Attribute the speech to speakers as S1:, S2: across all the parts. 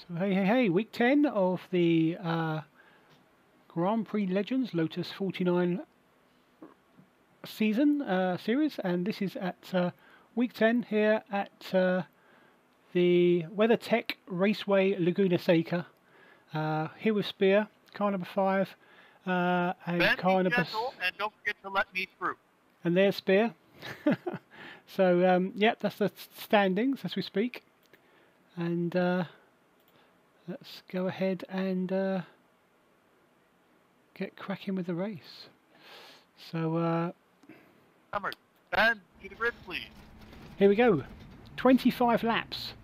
S1: So hey, week 10 of the Grand Prix Legends Lotus 49 season series, and this is at week 10 here at the WeatherTech Raceway Laguna Seca. Here with Spear, car number 5, and
S2: Ben,
S1: car number...
S2: and don't forget to let me through.
S1: And there's Spear. So, yep, that's the standings as we speak. And let's go ahead and get cracking with the race. So,
S2: Ben, to the grid, please.
S1: Here we go. 25 laps.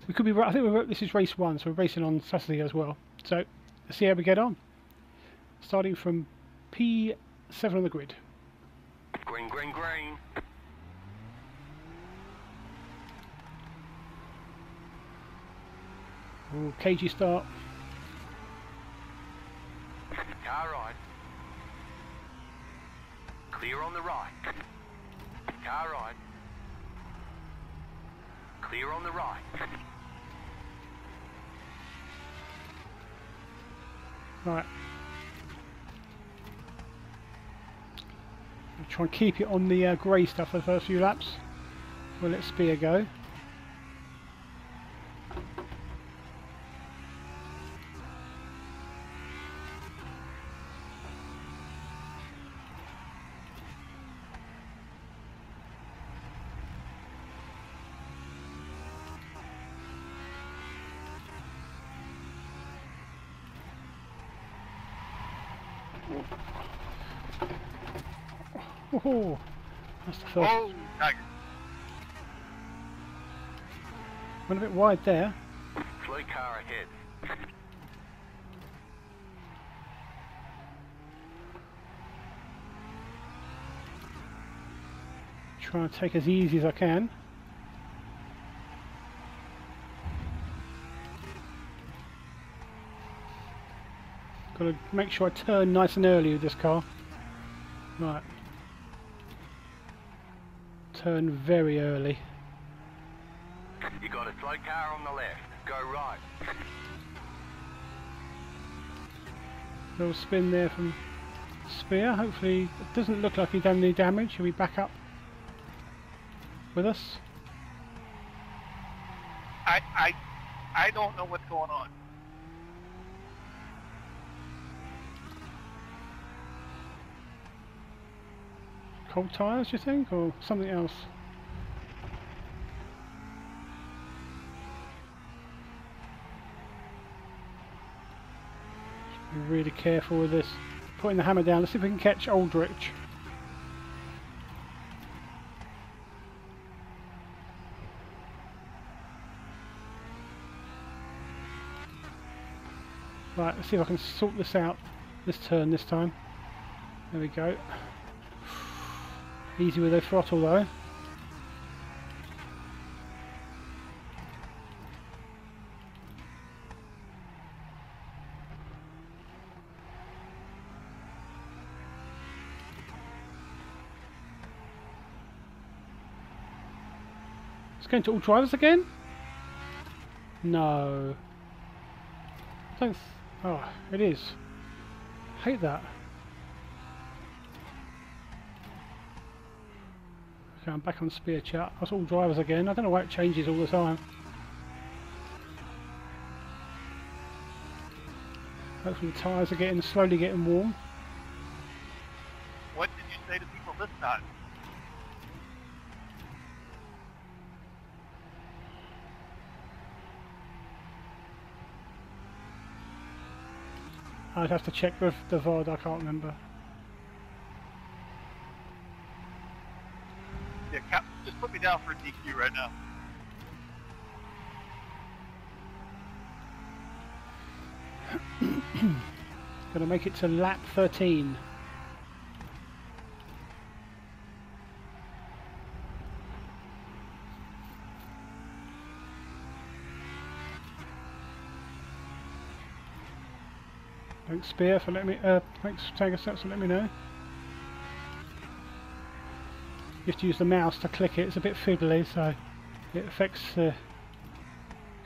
S1: We could be. I think this is race 1, so we're racing on Saturday as well. So let's see how we get on. Starting from P7 on the grid.
S3: Green, green, green.
S1: Ooh, cagey start.
S3: Car right. Clear on the right. Car right. Clear on the right.
S1: Right. I'll try and keep it on the grey stuff for the first few laps. We'll let Spear go. Oh, that's the first.
S2: Oh, Tiger.
S1: Went a bit wide there.
S3: Slow car ahead.
S1: Trying to take as easy as I can. Got to make sure I turn nice and early with this car. Right. Turn very early.
S3: You got a slow car on the left. Go right.
S1: Little spin there from Spear. Hopefully it doesn't look like he's done any damage. He'll be back up with us.
S2: I don't know what's going on.
S1: Cold tyres, do you think, or something else? Be really careful with this. Putting the hammer down. Let's see if we can catch Aldrich. Right, let's see if I can sort this out this turn this time. There we go. Easy with the throttle though. It's going to all drivers again? No. I don't. Oh, it is. Hate that. Okay, I'm back on Spear chat. That's all drivers again. I don't know why it changes all the time. Hopefully the tyres are slowly getting warm.
S2: What did you say to people this time?
S1: I'd have to check with the VOD, I can't remember.
S2: Yeah, just put me down for a DQ right now.
S1: Gonna make it to lap 13. Thanks Spear for letting me, thanks Tiger Steps for letting me know. You have to use the mouse to click it, it's a bit fiddly, so it affects the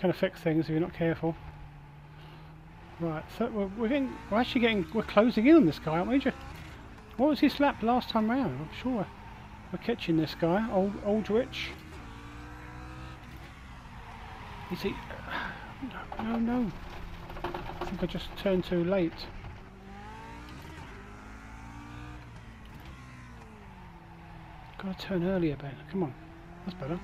S1: can affect things if you're not careful. Right, so we're closing in on this guy, aren't we? What was his lap last time round? I'm sure we're catching this guy, Aldrich. Is he? No. I think I just turned too late. Gotta turn earlier, Ben. Come on, that's better.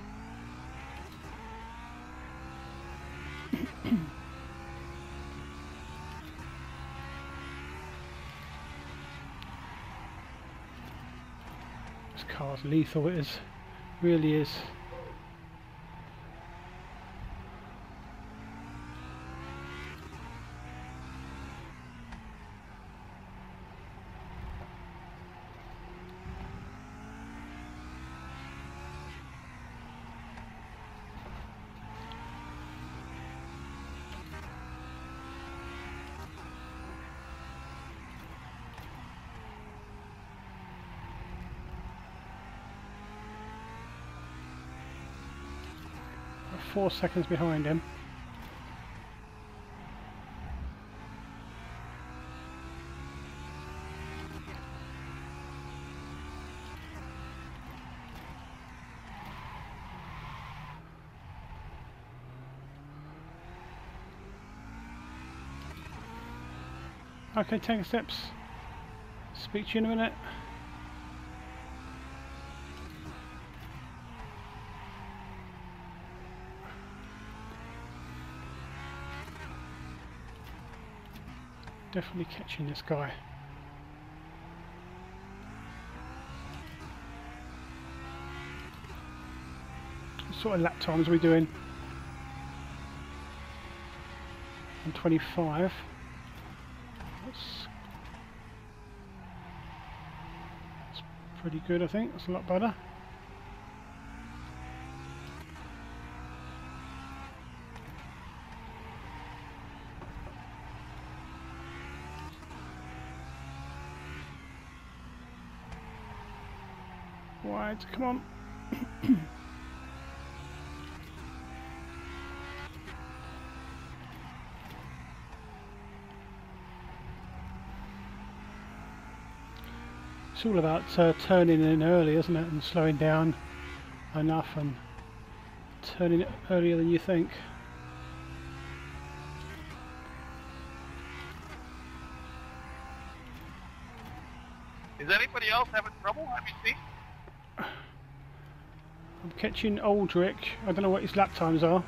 S1: This car's lethal. It is, really is. We're 4 seconds behind him. Okay, 10 steps. Speak to you in a minute. Definitely catching this guy. What sort of lap times are we doing? On 25. That's pretty good, I think. That's a lot better. Wide, come on. It's all about turning in early, isn't it, and slowing down enough and turning it earlier than you think.
S2: Is anybody else having trouble? Have you seen?
S1: I'm catching Aldrich. I don't know what his lap times are.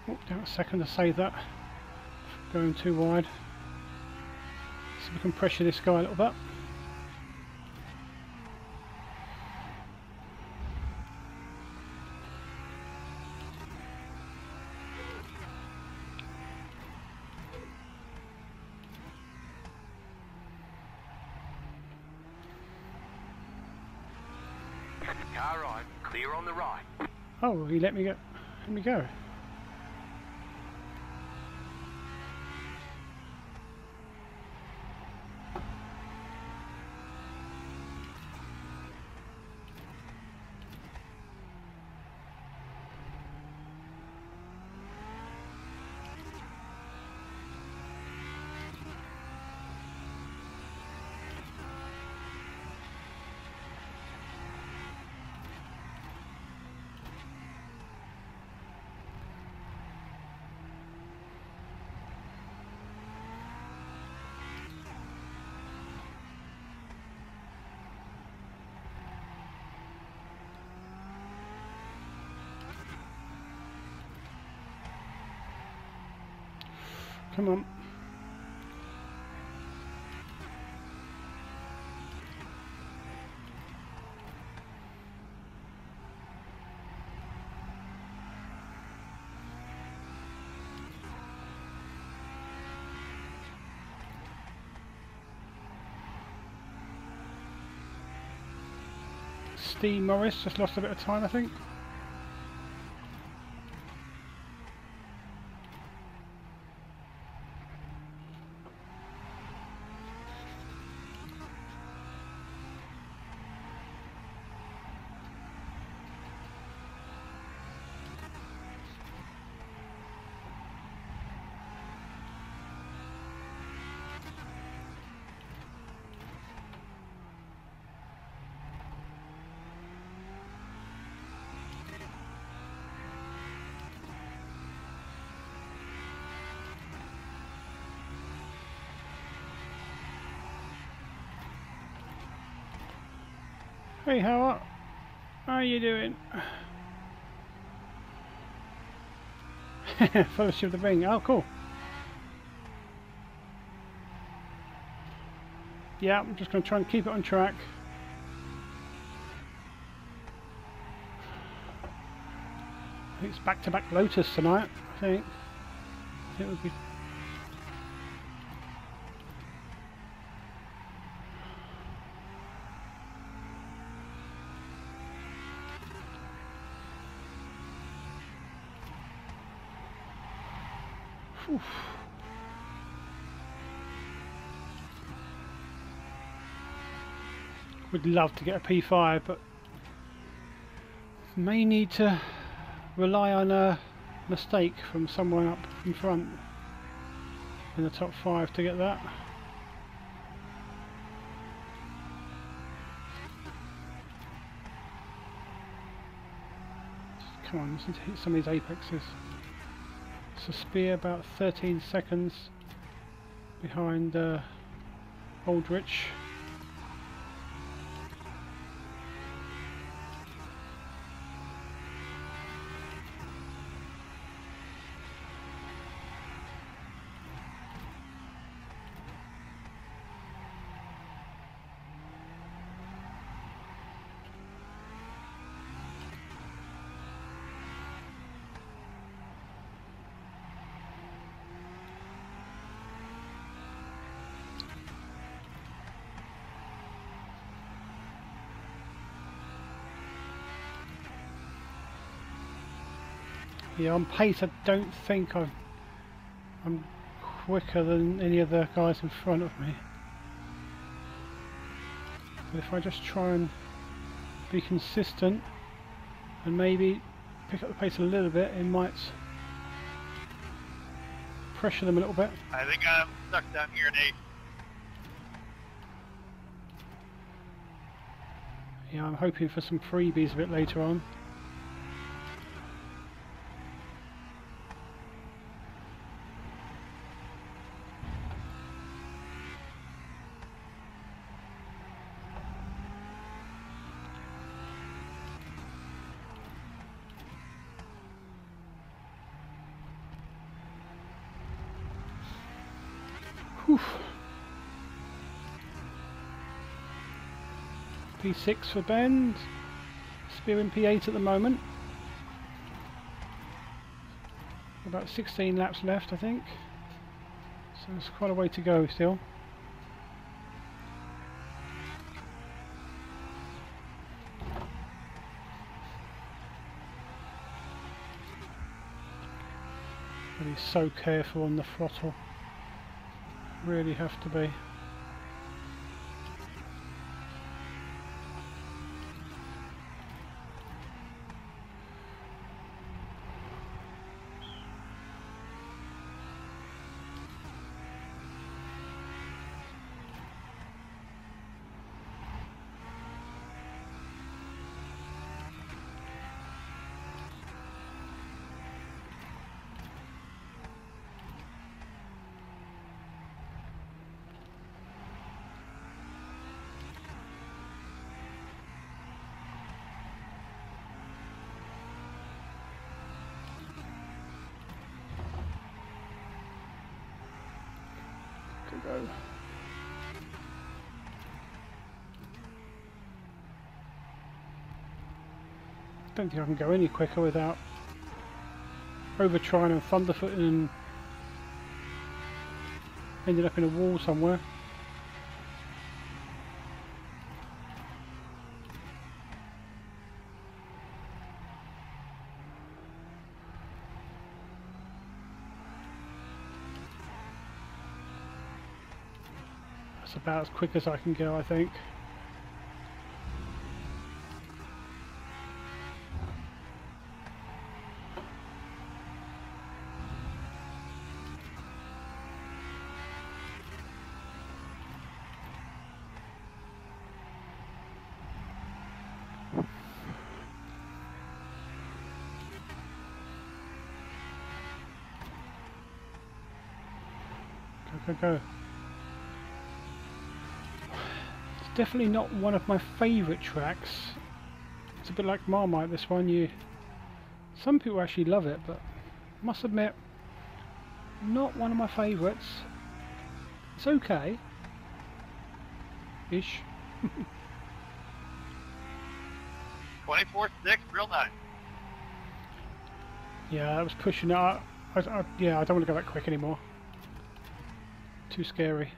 S1: Oh, down a second to save that. Going too wide. So we can pressure this guy a little bit.
S3: Car right, clear on the right.
S1: Oh, he let me go. Let me go. Come on. Steve Morris just lost a bit of time, I think. Hey, how are you doing? Fellowship of the Ring. Oh, cool. Yeah, I'm just going to try and keep it on track. I think it's back-to-back Lotus tonight, I think. It would be... Oof. Would love to get a P5, but may need to rely on a mistake from someone up in front in the top 5 to get that. Come on, just need to hit some of these apexes. So Spear about 13 seconds behind Aldrich. Yeah, on pace I don't think I'm quicker than any of the guys in front of me. But if I just try and be consistent and maybe pick up the pace a little bit, it might pressure them a little bit.
S2: I think I'm stuck down here at 8.
S1: Yeah, I'm hoping for some freebies a bit later on. Whew. P6 for Bend, Spear in P8 at the moment. About 16 laps left, I think. So there's quite a way to go still. Be so careful on the throttle. Really have to be. go. Don't think I can go any quicker without over trying and thunderfooting and ending up in a wall somewhere. That's about as quick as I can go, I think. Go, go, go. It's definitely not one of my favourite tracks. It's a bit like Marmite, this one. Some people actually love it, but I must admit, not one of my favourites. It's okay. Ish.
S2: 24-6, real nice.
S1: Yeah, that was pushing it up. Yeah, I don't want to go that quick anymore. Too scary.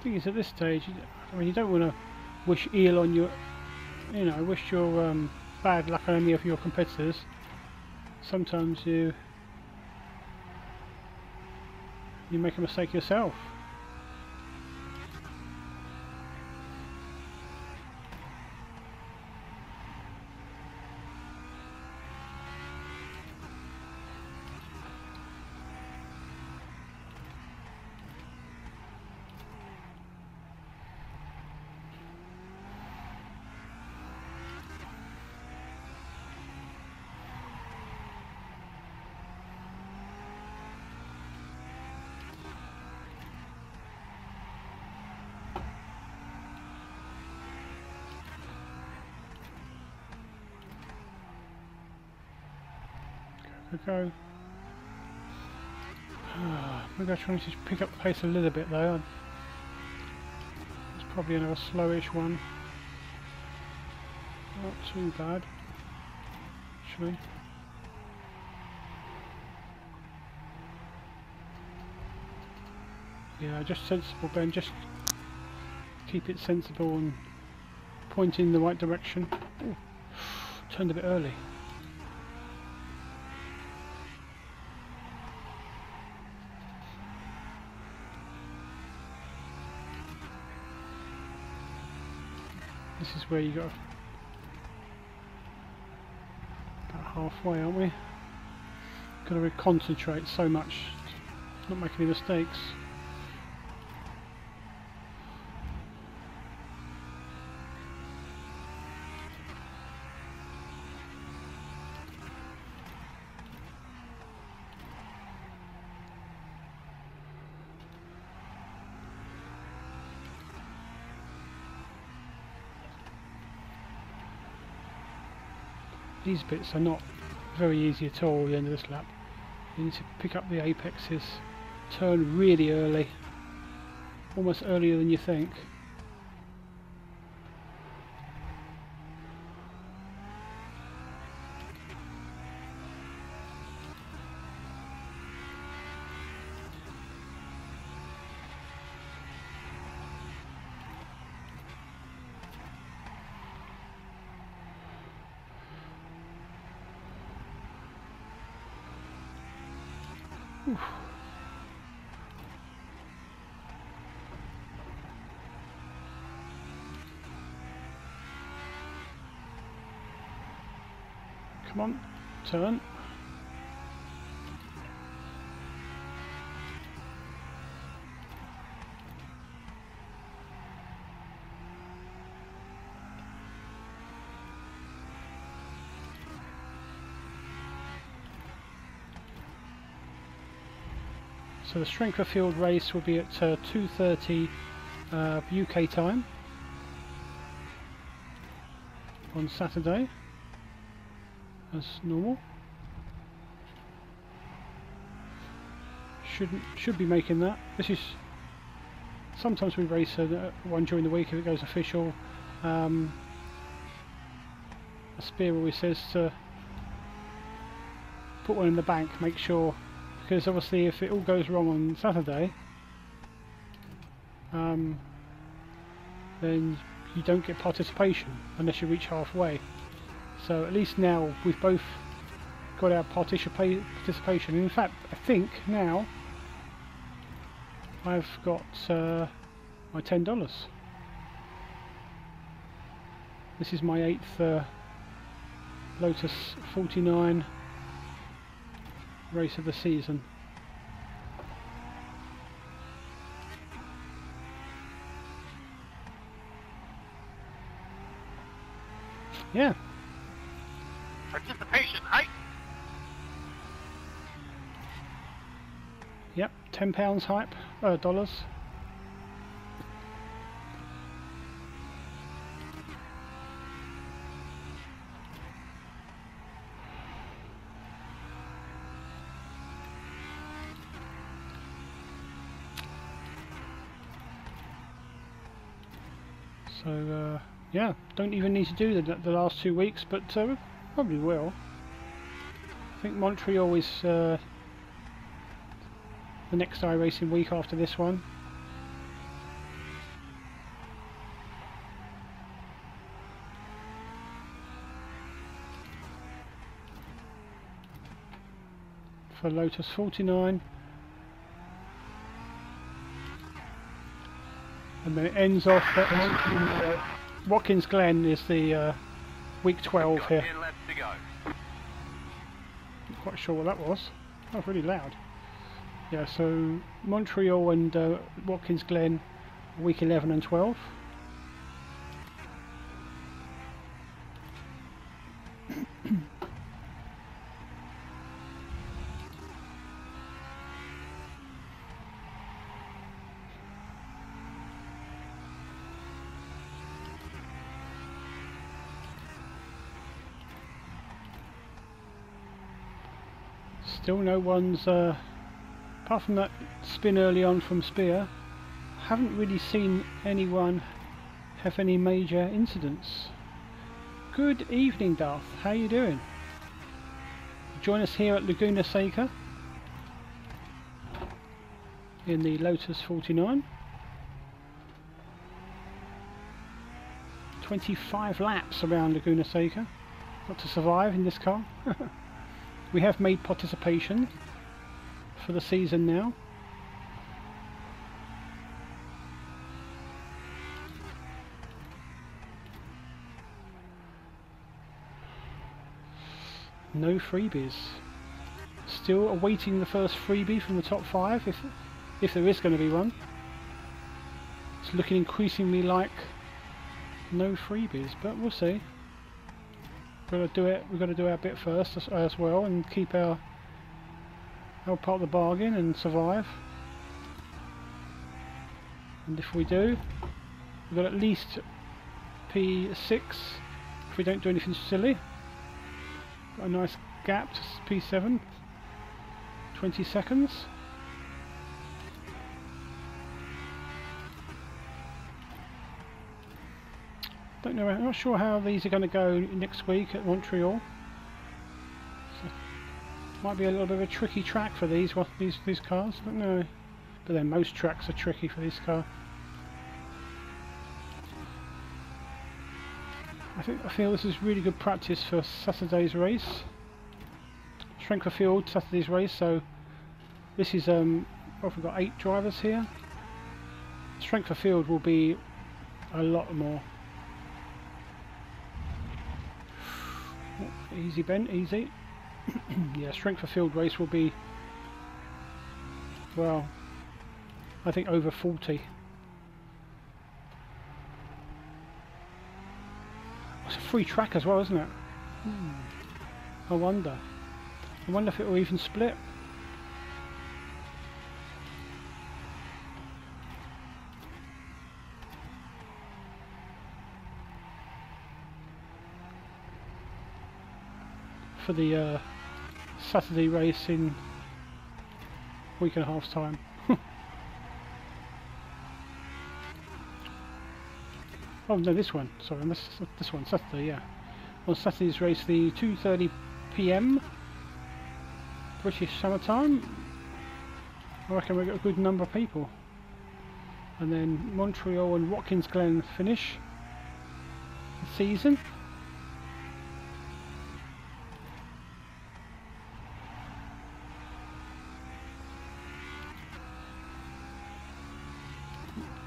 S1: Thing is, at this stage, I mean, you don't want to wish ill on your, wish your bad luck on any of your competitors. Sometimes you make a mistake yourself. Go. Maybe I try to just pick up the pace a little bit though. It's probably another slowish one. Not too bad, actually. Yeah, just sensible, Ben. Just keep it sensible and point in the right direction. Ooh, turned a bit early. This is where you got about halfway, aren't we? Got to really concentrate so much, not make any mistakes. These bits are not very easy at all at the end of this lap. You need to pick up the apexes, turn really early, almost earlier than you think. Oof. Come on, turn. So the strength of field race will be at 2:30 UK time on Saturday, as normal. Should be making that. This is sometimes we race one during the week if it goes official. A Spear always says to put one in the bank, make sure, because obviously if it all goes wrong on Saturday, then you don't get participation unless you reach halfway. So at least now we've both got our participation. In fact, I think now I've got my $10. This is my 8th Lotus 49 race of the season. Yeah.
S2: Participation height.
S1: Yep, £10 hype, dollars. So yeah, don't even need to do the last 2 weeks, but we probably will. I think Montreal is the next iRacing week after this one. For Lotus 49. And then it ends off at Watkins Glen is the week 12 here.
S3: 10 laps to go.
S1: Not quite sure what that was. That was really loud. Yeah, so Montreal and Watkins Glen, week 11 and 12. Still no one's, apart from that spin early on from Spear, haven't really seen anyone have any major incidents. Good evening, Darth. How you doing? Join us here at Laguna Seca in the Lotus 49. 25 laps around Laguna Seca. Got to survive in this car. We have made participation for the season now. No freebies. Still awaiting the first freebie from the top 5, if there is going to be one. It's looking increasingly like no freebies, but we'll see. We've got to do our bit first as well, and keep our part of the bargain and survive. And if we do, we've got at least P6 if we don't do anything silly. Got a nice gap to P7. 20 seconds. Don't know. I'm not sure how these are going to go next week at Montreal. So, might be a little bit of a tricky track for these cars. I don't know. But then most tracks are tricky for this car. I feel this is really good practice for Saturday's race. Strength of field, Saturday's race. So this is we've got 8 drivers here. Strength of field will be a lot more. Easy, Ben, easy. Yeah, strength of field race will be, well, I think over 40. It's a free track as well, isn't it? I wonder if it will even split. for the Saturday race in a week and a half's time. Oh no, this one. Sorry, this one, Saturday. Yeah, on Saturday's race, the 2:30 p.m. British summertime. I reckon we've got a good number of people. And then Montreal and Watkins Glen finish the season.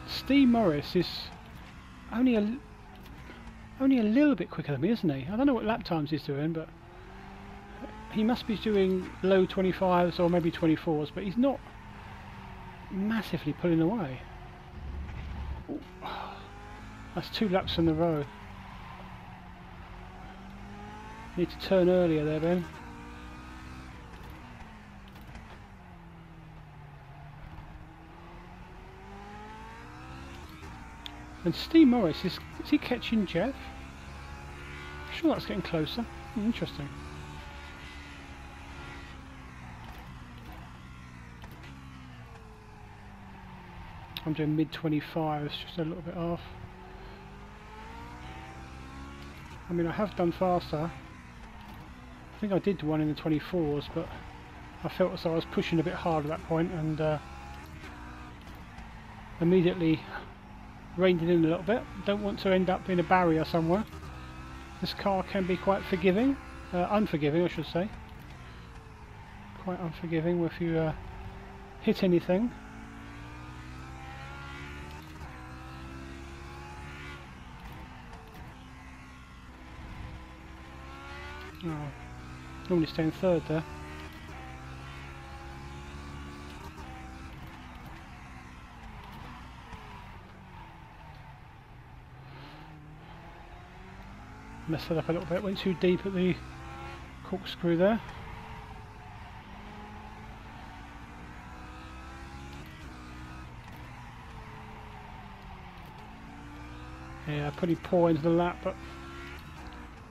S1: Steve Morris is only a little bit quicker than me, isn't he? I don't know what lap times he's doing, but he must be doing low 25s or maybe 24s, but he's not massively pulling away. Ooh, that's 2 laps in a row. Need to turn earlier there, Ben. And Steve Morris, is he catching Jeff? I'm sure that's getting closer. Interesting. I'm doing mid 25s, just a little bit off. I mean, I have done faster. I think I did one in the 24s, but I felt as though I was pushing a bit hard at that point, and immediately reined it in a little bit. Don't want to end up in a barrier somewhere. This car can be quite forgiving, unforgiving I should say. Quite unforgiving if you hit anything. Oh, normally staying third there. Messed it up a little bit, went too deep at the corkscrew there. Yeah, pretty poor into the lap, but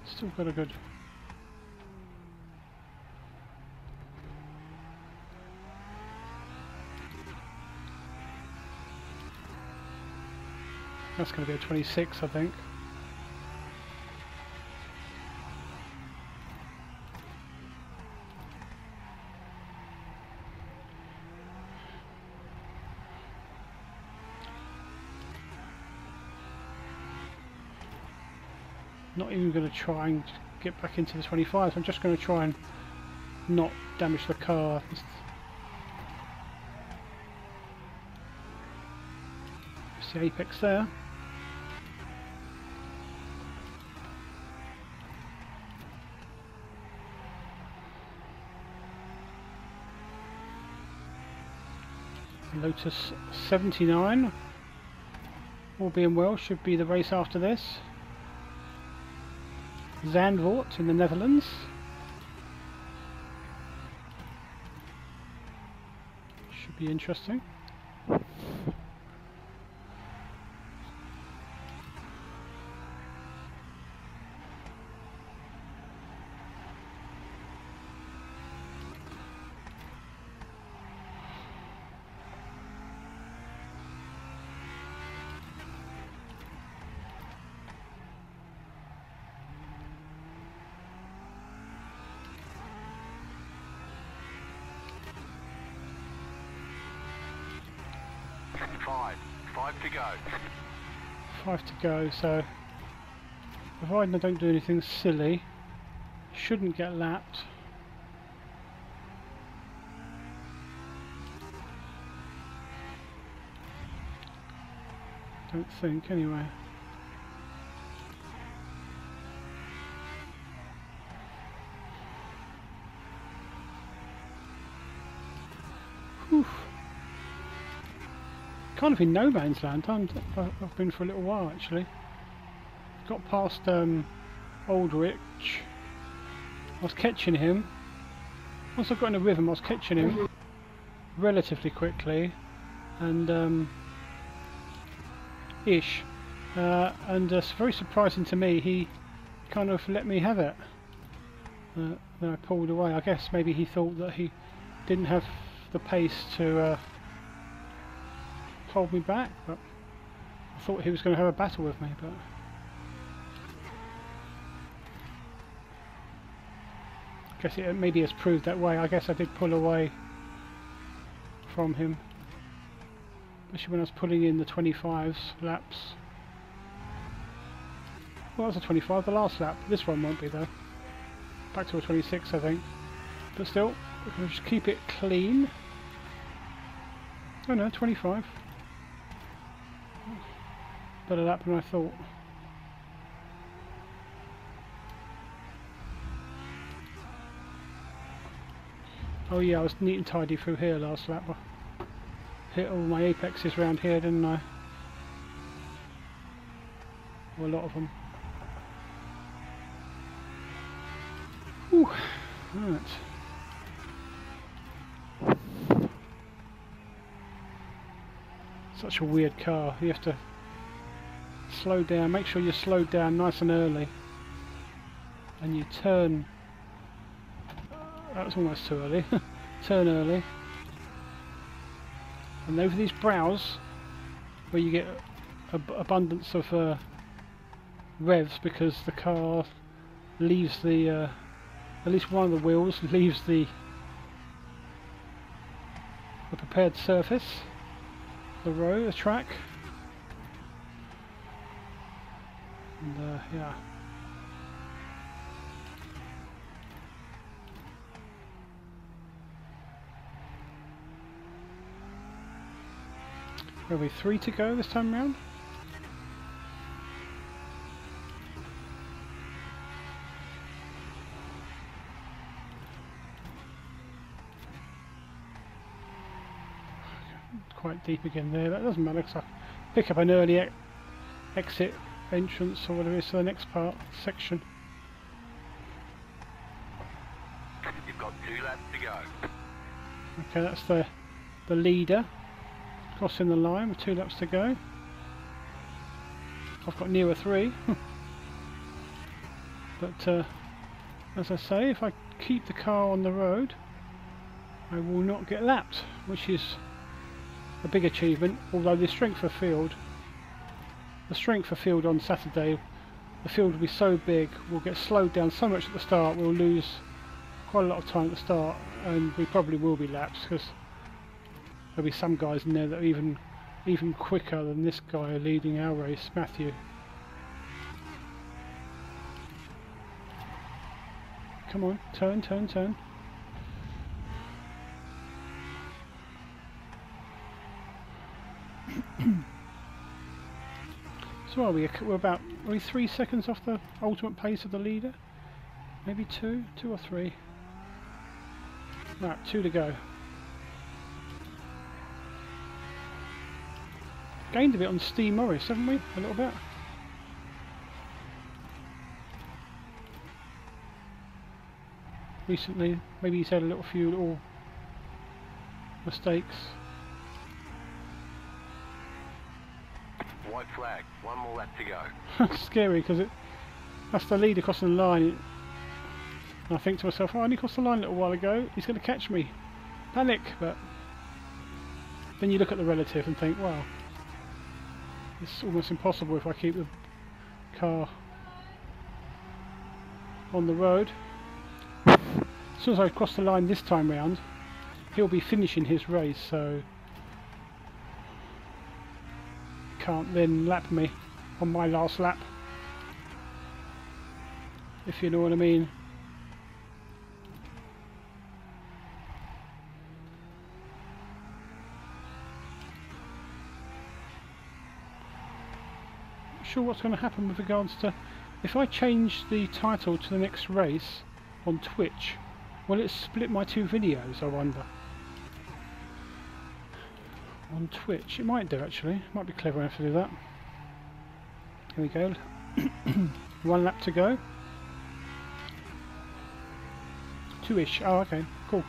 S1: still got a good. That's going to be a 26, I think. Not even going to try and get back into the 25s. I'm just going to try and not damage the car. It's the apex there. Lotus 79, all being well, should be the race after this. Zandvoort in the Netherlands. Should be interesting.
S3: Five to go.
S1: 5 to go, so providing I don't do anything silly, shouldn't get lapped. Don't think, anyway. Whew. Kind of in no man's land. I've been for a little while actually. Got past Aldrich. I was catching him. Once I got in a rhythm, I was catching him relatively quickly, and and very surprising to me, he kind of let me have it. Then I pulled away. I guess maybe he thought that he didn't have the pace to hold me back, but I thought he was going to have a battle with me, but I guess it maybe has proved that way. I guess I did pull away from him, especially when I was pulling in the 25s laps. Well, that was a 25, the last lap. This one won't be though. Back to a 26, I think. But still, we can just keep it clean. Oh no, 25. Better lap than I thought. Oh yeah, I was neat and tidy through here last lap. I hit all my apexes around here, didn't I? Well, a lot of them. Whew. Right. Such a weird car. You have to slow down, make sure you're slowed down nice and early, and you turn. That was almost too early. Turn early, and over these brows where you get abundance of revs, because the car leaves the at least one of the wheels leaves the prepared surface, the road, the track, and yeah. There'll be 3 to go this time round. Quite deep again there. That doesn't matter, because I pick up an early exit entrance or whatever it is to the next section.
S3: You've got 2 laps to go.
S1: Okay, that's the leader crossing the line with 2 laps to go. I've got nearer 3. But as I say, if I keep the car on the road, I will not get lapped, which is a big achievement. Although the strength of field on Saturday, the field will be so big, we'll get slowed down so much at the start, we'll lose quite a lot of time at the start, and we probably will be laps, because there'll be some guys in there that are even quicker than this guy leading our race, Matthew. Come on, turn, turn, turn. So we're about 3 seconds off the ultimate pace of the leader. Maybe 2 or 3. Right, 2 to go. Gained a bit on Steve Morris, haven't we? A little bit. Recently, maybe he's had a few little mistakes.
S3: White flag, 1 more lap to go.
S1: Scary, because that's the leader crossing the line. And I think to myself, oh, I only crossed the line a little while ago, he's going to catch me. Panic, but then you look at the relative and think, wow, it's almost impossible if I keep the car on the road. As soon as I cross the line this time round, he'll be finishing his race, so can't then lap me on my last lap, if you know what I mean. Not sure what's going to happen with regards to if I change the title to the next race on Twitch. Will it split my 2 videos, I wonder? On Twitch, it might do actually. Might be clever enough to do that. Here we go. 1 lap to go. 2-ish. Oh, okay, cool.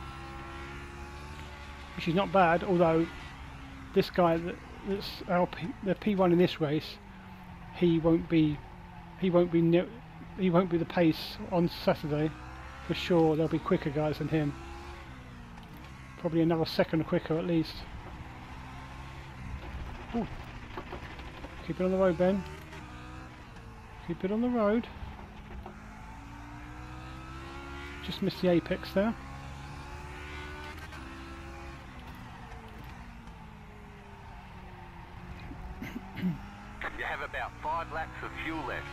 S1: Which is not bad. Although this guy that's the P1 in this race, he won't be the pace on Saturday. for sure they'll be quicker guys than him. Probably another second quicker at least. Ooh. Keep it on the road, Ben. Keep it on the road. Just missed the apex there.
S3: You have about 5 laps of fuel left.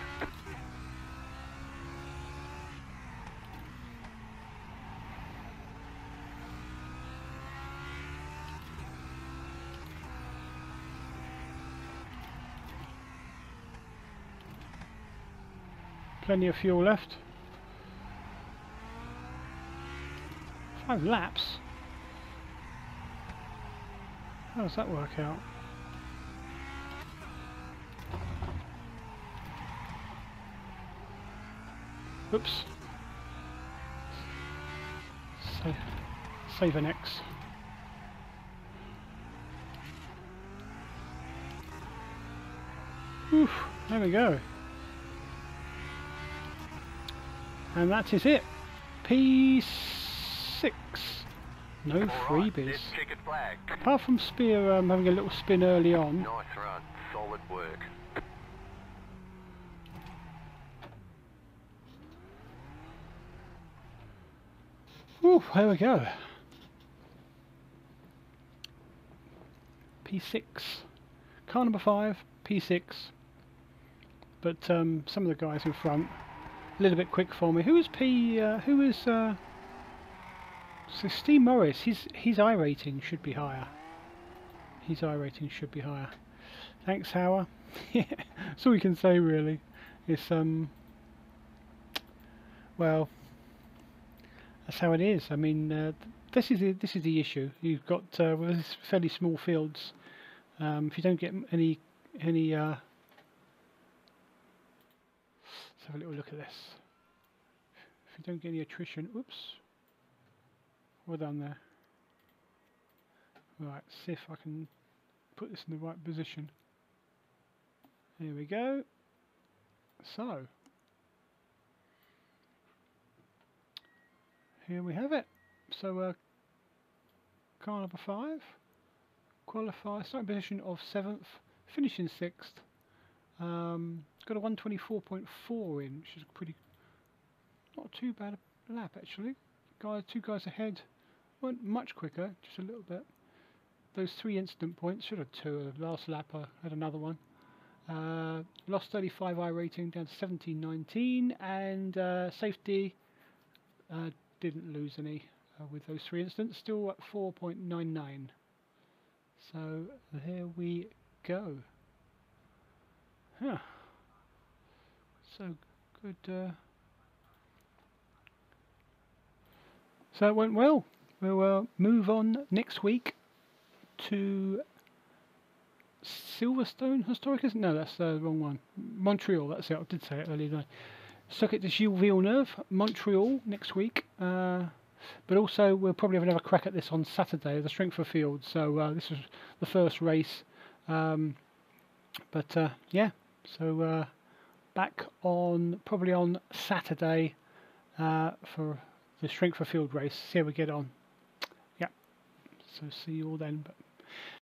S1: Plenty of fuel left. 5 laps? How does that work out? Oops. Save an X. Oof, there we go. And that is it. P6. No freebies. Apart from Spear having a little spin early on.
S3: Nice run. Solid work.
S1: Ooh, there we go. P6. Car number 5, P6. But some of the guys in front, a little bit quick for me. Who is P? Who is? So Steve Morris. His I rating should be higher. His I rating should be higher. Thanks, Howard. Yeah, that's all we can say really. It's well, that's how it is. I mean, this is the issue. You've got with these fairly small fields. If you don't get any let's have a little look at this. If you don't get any attrition, oops. Well done there. Right, see if I can put this in the right position. Here we go. So, here we have it. So, car number 5, qualify, starting position of 7th, finishing 6th. Got a 124.4 in, which is pretty, not too bad a lap actually. Two guys ahead, weren't much quicker, just a little bit. Those 3 incident points, should have 2. The last lap I had another one. Lost 35 I rating down to 17.19, and safety didn't lose any with those 3 incidents, still at 4.99. So there we go. Huh. So good. So it went well. We'll move on next week to Silverstone Historic, isn't? No, that's the wrong one. Montreal, that's it. I did say it earlier today. Circuit de Gilles Villeneuve, Montreal next week. But also we'll probably have another crack at this on Saturday, the Strength of Field. So this is the first race. Yeah, so back on probably on Saturday for the Strength of Field race. See how we get on. Yeah. So see you all then. But